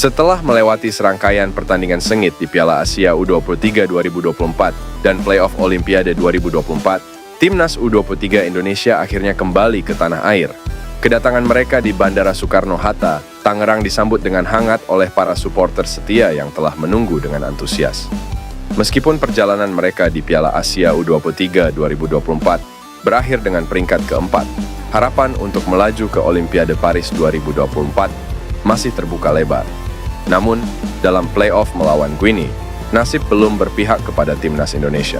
Setelah melewati serangkaian pertandingan sengit di Piala Asia U23 2024 dan Playoff Olimpiade 2024, Timnas U23 Indonesia akhirnya kembali ke tanah air. Kedatangan mereka di Bandara Soekarno-Hatta, Tangerang disambut dengan hangat oleh para supporter setia yang telah menunggu dengan antusias. Meskipun perjalanan mereka di Piala Asia U23 2024 berakhir dengan peringkat keempat, harapan untuk melaju ke Olimpiade Paris 2024 masih terbuka lebar. Namun, dalam playoff melawan Guinea, nasib belum berpihak kepada Timnas Indonesia.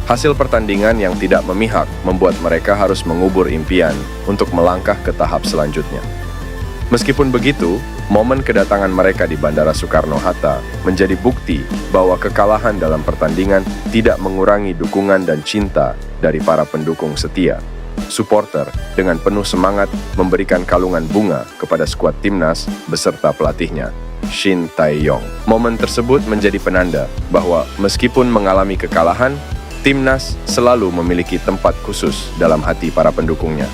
Hasil pertandingan yang tidak memihak membuat mereka harus mengubur impian untuk melangkah ke tahap selanjutnya. Meskipun begitu, momen kedatangan mereka di Bandara Soekarno-Hatta menjadi bukti bahwa kekalahan dalam pertandingan tidak mengurangi dukungan dan cinta dari para pendukung setia. Supporter dengan penuh semangat memberikan kalungan bunga kepada skuad Timnas beserta pelatihnya, Shin Tae-yong. Momen tersebut menjadi penanda bahwa meskipun mengalami kekalahan, Timnas selalu memiliki tempat khusus dalam hati para pendukungnya.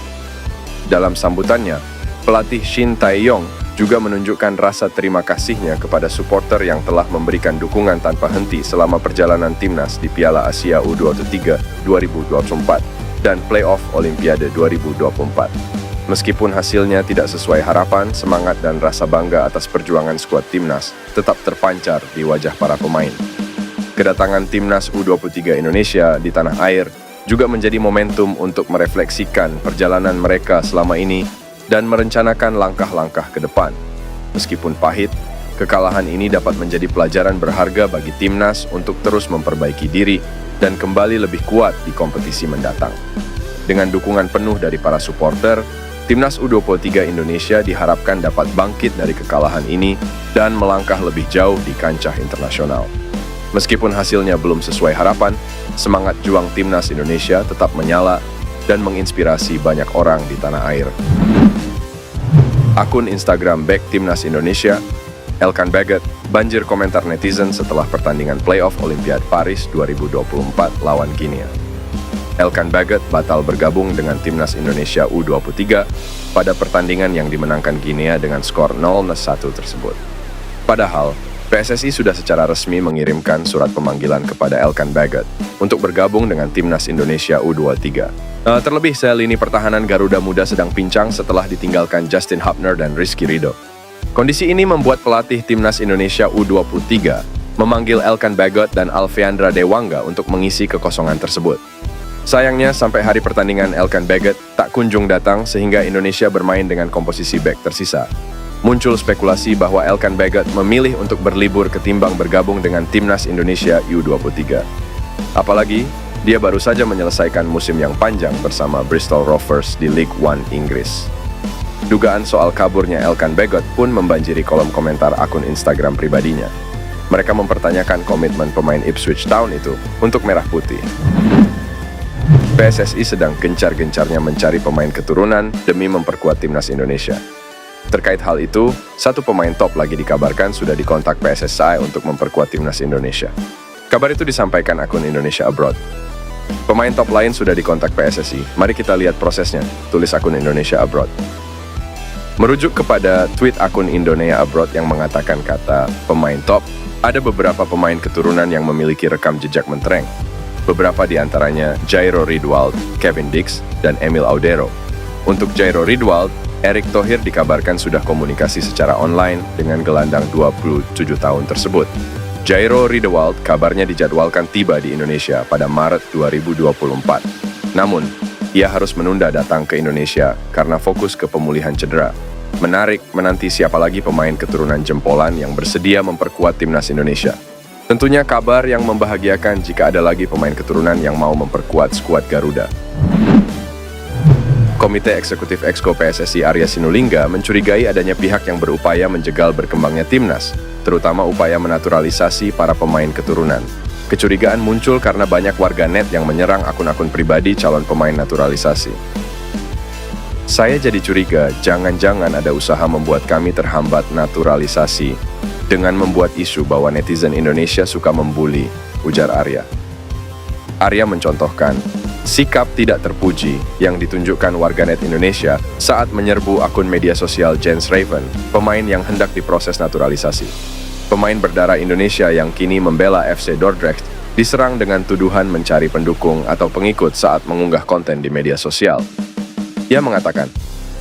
Dalam sambutannya, pelatih Shin Tae-yong juga menunjukkan rasa terima kasihnya kepada supporter yang telah memberikan dukungan tanpa henti selama perjalanan Timnas di Piala Asia U23 2024 dan Playoff Olimpiade 2024. Meskipun hasilnya tidak sesuai harapan, semangat dan rasa bangga atas perjuangan skuad Timnas tetap terpancar di wajah para pemain. Kedatangan Timnas U23 Indonesia di tanah air juga menjadi momentum untuk merefleksikan perjalanan mereka selama ini dan merencanakan langkah-langkah ke depan. Meskipun pahit, kekalahan ini dapat menjadi pelajaran berharga bagi Timnas untuk terus memperbaiki diri dan kembali lebih kuat di kompetisi mendatang. Dengan dukungan penuh dari para supporter, Timnas U23 Indonesia diharapkan dapat bangkit dari kekalahan ini dan melangkah lebih jauh di kancah internasional. Meskipun hasilnya belum sesuai harapan, semangat juang Timnas Indonesia tetap menyala dan menginspirasi banyak orang di tanah air. Akun Instagram Back Timnas Indonesia, Elkan Baggett, banjir komentar netizen setelah pertandingan playoff Olimpiade Paris 2024 lawan Guinea. Elkan Baggett batal bergabung dengan Timnas Indonesia U23 pada pertandingan yang dimenangkan Guinea dengan skor 0-1 tersebut. Padahal, PSSI sudah secara resmi mengirimkan surat pemanggilan kepada Elkan Baggett untuk bergabung dengan Timnas Indonesia U23. Terlebih, sel lini pertahanan Garuda Muda sedang pincang setelah ditinggalkan Justin Hubner dan Rizky Ridho. Kondisi ini membuat pelatih Timnas Indonesia U23 memanggil Elkan Baggett dan Alfeandra Dewanga untuk mengisi kekosongan tersebut. Sayangnya, sampai hari pertandingan Elkan Baggett tak kunjung datang sehingga Indonesia bermain dengan komposisi back tersisa. Muncul spekulasi bahwa Elkan Baggett memilih untuk berlibur ketimbang bergabung dengan Timnas Indonesia U23. Apalagi, dia baru saja menyelesaikan musim yang panjang bersama Bristol Rovers di League One Inggris. Dugaan soal kaburnya Elkan Baggett pun membanjiri kolom komentar akun Instagram pribadinya. Mereka mempertanyakan komitmen pemain Ipswich Town itu untuk merah putih. PSSI sedang gencar-gencarnya mencari pemain keturunan demi memperkuat Timnas Indonesia. Terkait hal itu, satu pemain top lagi dikabarkan sudah dikontak PSSI untuk memperkuat Timnas Indonesia. Kabar itu disampaikan akun Indonesia Abroad. Pemain top lain sudah dikontak PSSI. Mari kita lihat prosesnya, tulis akun Indonesia Abroad. Merujuk kepada tweet akun Indonesia Abroad yang mengatakan kata pemain top, ada beberapa pemain keturunan yang memiliki rekam jejak mentereng. Beberapa di antaranya Jairo Riedwald, Kevin Dix, dan Emil Audero. Untuk Jairo Riedwald, Erick Thohir dikabarkan sudah komunikasi secara online dengan gelandang 27 tahun tersebut. Jairo Riedwald kabarnya dijadwalkan tiba di Indonesia pada Maret 2024. Namun, ia harus menunda datang ke Indonesia karena fokus ke pemulihan cedera. Menarik menanti siapa lagi pemain keturunan jempolan yang bersedia memperkuat Timnas Indonesia. Tentunya kabar yang membahagiakan jika ada lagi pemain keturunan yang mau memperkuat skuad Garuda. Komite Eksekutif Exco PSSI Arya Sinulinga mencurigai adanya pihak yang berupaya menjegal berkembangnya Timnas, terutama upaya menaturalisasi para pemain keturunan. Kecurigaan muncul karena banyak warganet yang menyerang akun-akun pribadi calon pemain naturalisasi. Saya jadi curiga, jangan-jangan ada usaha membuat kami terhambat naturalisasi dengan membuat isu bahwa netizen Indonesia suka membuli, ujar Arya. Arya mencontohkan, Sikap tidak terpuji yang ditunjukkan warganet Indonesia saat menyerbu akun media sosial Jens Raven, pemain yang hendak diproses naturalisasi. Pemain berdarah Indonesia yang kini membela FC Dordrecht diserang dengan tuduhan mencari pendukung atau pengikut saat mengunggah konten di media sosial. Ia mengatakan,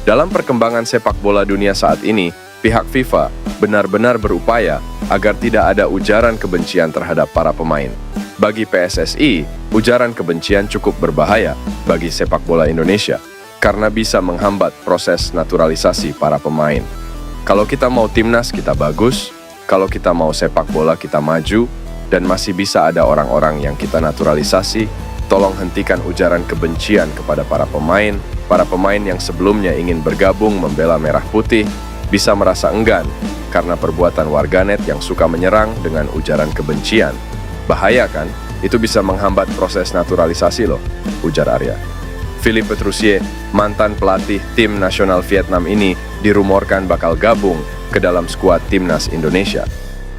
dalam perkembangan sepak bola dunia saat ini, pihak FIFA benar-benar berupaya agar tidak ada ujaran kebencian terhadap para pemain. Bagi PSSI, ujaran kebencian cukup berbahaya bagi sepak bola Indonesia karena bisa menghambat proses naturalisasi para pemain. Kalau kita mau timnas kita bagus, kalau kita mau sepak bola kita maju, dan masih bisa ada orang-orang yang kita naturalisasi, tolong hentikan ujaran kebencian kepada para pemain yang sebelumnya ingin bergabung membela merah putih, bisa merasa enggan karena perbuatan warganet yang suka menyerang dengan ujaran kebencian. Bahaya kan? Itu bisa menghambat proses naturalisasi loh, ujar Arya. Philippe Petruccier, mantan pelatih tim nasional Vietnam ini dirumorkan bakal gabung ke dalam skuad timnas Indonesia.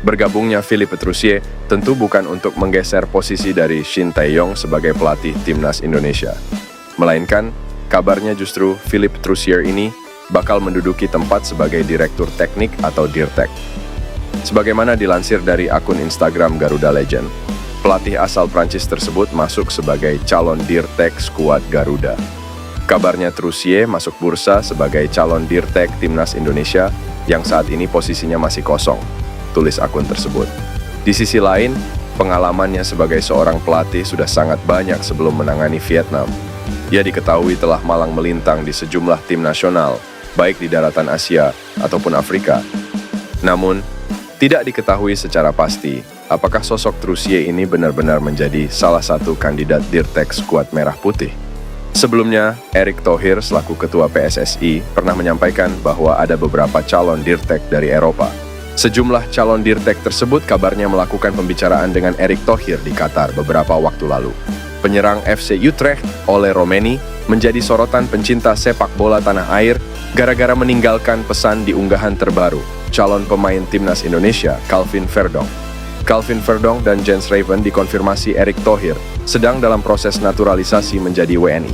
Bergabungnya Philippe Petruccier tentu bukan untuk menggeser posisi dari Shin Tae-yong sebagai pelatih timnas Indonesia. Melainkan, kabarnya justru Philippe Petruccier ini bakal menduduki tempat sebagai direktur teknik atau Dirtek. Sebagaimana dilansir dari akun Instagram Garuda Legend, pelatih asal Prancis tersebut masuk sebagai calon Dirtek skuad Garuda. Kabarnya Troussier masuk bursa sebagai calon Dirtek Timnas Indonesia yang saat ini posisinya masih kosong, tulis akun tersebut. Di sisi lain, pengalamannya sebagai seorang pelatih sudah sangat banyak sebelum menangani Vietnam. Ia diketahui telah malang melintang di sejumlah tim nasional, baik di daratan Asia ataupun Afrika. Namun, tidak diketahui secara pasti apakah sosok Troussier ini benar-benar menjadi salah satu kandidat Dirtek skuad Merah Putih. Sebelumnya, Erick Thohir selaku ketua PSSI pernah menyampaikan bahwa ada beberapa calon Dirtek dari Eropa. Sejumlah calon Dirtek tersebut kabarnya melakukan pembicaraan dengan Erick Thohir di Qatar beberapa waktu lalu. Penyerang FC Utrecht, Ole Romeni, menjadi sorotan pencinta sepak bola tanah air gara-gara meninggalkan pesan di unggahan terbaru calon pemain timnas Indonesia, Calvin Verdonk. Calvin Verdonk dan Jens Raven dikonfirmasi Erick Thohir sedang dalam proses naturalisasi menjadi WNI.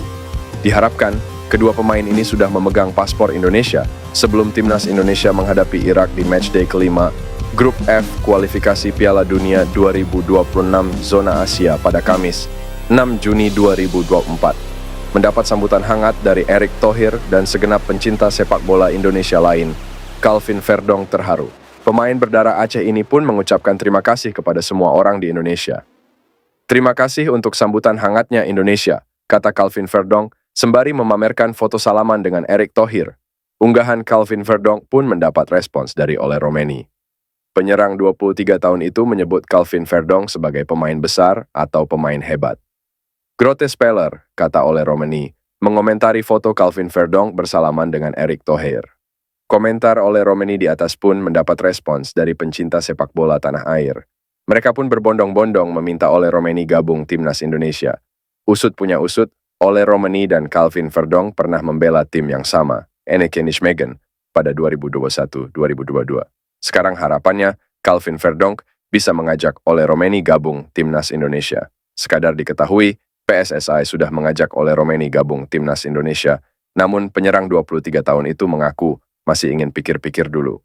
Diharapkan, kedua pemain ini sudah memegang paspor Indonesia sebelum timnas Indonesia menghadapi Irak di matchday kelima Grup F kualifikasi Piala Dunia 2026 Zona Asia pada Kamis, 6 Juni 2024. Mendapat sambutan hangat dari Erick Thohir dan segenap pencinta sepak bola Indonesia lain, Calvin Verdonk terharu. Pemain berdarah Aceh ini pun mengucapkan terima kasih kepada semua orang di Indonesia. Terima kasih untuk sambutan hangatnya Indonesia, kata Calvin Verdonk sembari memamerkan foto salaman dengan Erick Thohir. Unggahan Calvin Verdonk pun mendapat respons dari Ole Romeni. Penyerang 23 tahun itu menyebut Calvin Verdonk sebagai pemain besar atau pemain hebat. Grote speler, kata Ole Romeni, mengomentari foto Calvin Verdonk bersalaman dengan Erick Thohir. Komentar Ole Romeni di atas pun mendapat respons dari pencinta sepak bola tanah air. Mereka pun berbondong-bondong meminta Ole Romeni gabung timnas Indonesia. Usut punya usut, Ole Romeni dan Calvin Verdonk pernah membela tim yang sama, Enneke Nijmegen, pada 2021-2022. Sekarang harapannya, Calvin Verdonk bisa mengajak Ole Romeni gabung timnas Indonesia. Sekadar diketahui, PSSI sudah mengajak Ole Romeni gabung timnas Indonesia, namun penyerang 23 tahun itu mengaku masih ingin pikir-pikir dulu.